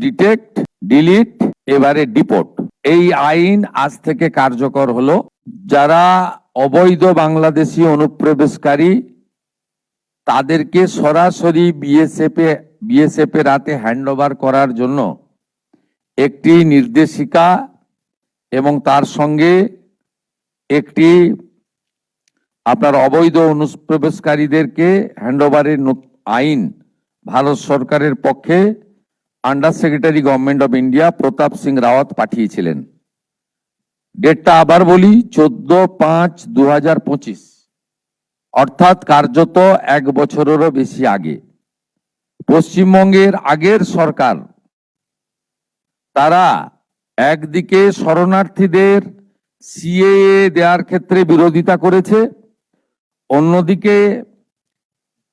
Detect, delete, এবারে deport. এই আইন আজ থেকে কার্যকর হলো। যারা অবৈধ বাংলাদেশি অনুপ্রবেশকারী তাদেরকে সরাসরি বিএসএফ এর হাতে হ্যান্ডওভার করার জন্য একটি নির্দেশিকা এবং তার সঙ্গে একটি আপনার অবৈধ অনুপ্রবেশকারীদেরকে হ্যান্ডওভারের আইন ভারত সরকারের পক্ষে under secretary government of India Pratap Singh Rawat পাঠিয়েছিলেন। ডেটটা আবার বলি, 14/5/2025, অর্থাৎ কার্যত 1 বছরেরও বেশি আগে। পশ্চিমবঙ্গের আগের সরকার তারা একদিকে শরণার্থীদের সিএএ দেওয়ার ক্ষেত্রে বিরোধিতা করেছে, অন্যদিকে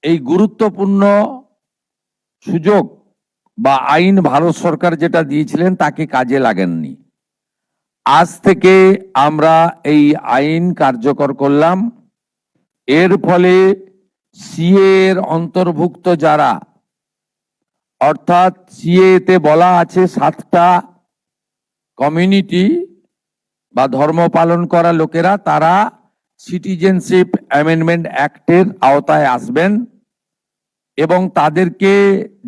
এই গুরুত্বপূর্ণ সুযোগ বা আইন ভারত সরকার যেটা দিয়েছিলেন তাকে কাজে লাগেননি। আজ থেকে আমরা এই আইন কার্যকর করলাম। এর ফলে সিএ এর অন্তর্ভুক্ত যারা, অর্থাৎ সিএ তে বলা আছে 7টা কমিউনিটি বা ধর্ম পালন করা লোকেরা তারা সিটিজেনশিপ অ্যামেন্ডমেন্ট অ্যাক্টের আওতায় আসবেন এবং তাদেরকে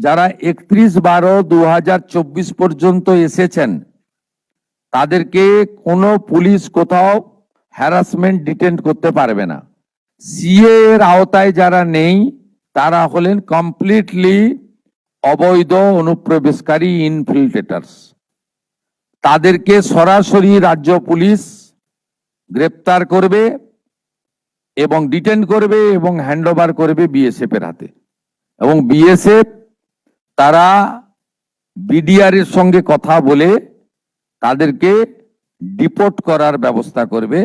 যারা 31/12/2024 পর্যন্ত এসেছেন তাদেরকে কোনো পুলিশ কোথাও হ্যারাসমেন্ট ডিটেন্ট করতে পারবে না। সিএ এর আওতায় যারা নেই তারা হলেন কমপ্লিটলি অবৈধ অনুপ্রবেশকারী ইনফিল্ট্রেটার্স। তাদেরকে সরাসরি রাজ্য পুলিশ গ্রেপ্তার করবে এবং ডিটেন করবে এবং হ্যান্ডওভার করবে বিএসএফ এর হাতে। এবং বিএসএফ তারা বিডিআর এর সঙ্গে কথা বলে তাদেরকে ডিপোর্ট করার ব্যবস্থা করবে,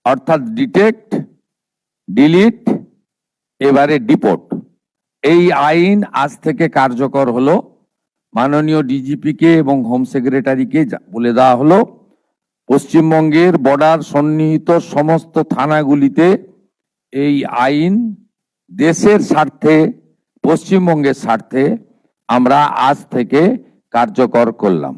অর্থাৎ ডিটেক্ট, ডিলিট, এবারে ডিপোর্ট। এই আইন আজ থেকে কার্যকর হলো। মাননীয় ডিজিপিকে এবং হোম সেক্রেটারিকে বলে দেওয়া হলো পশ্চিমবঙ্গের বর্ডার সন্নিহিত সমস্ত থানাগুলিতে এই আইন দেশের স্বার্থে, পশ্চিমবঙ্গের স্বার্থে আমরা আজ থেকে কার্যকর করলাম।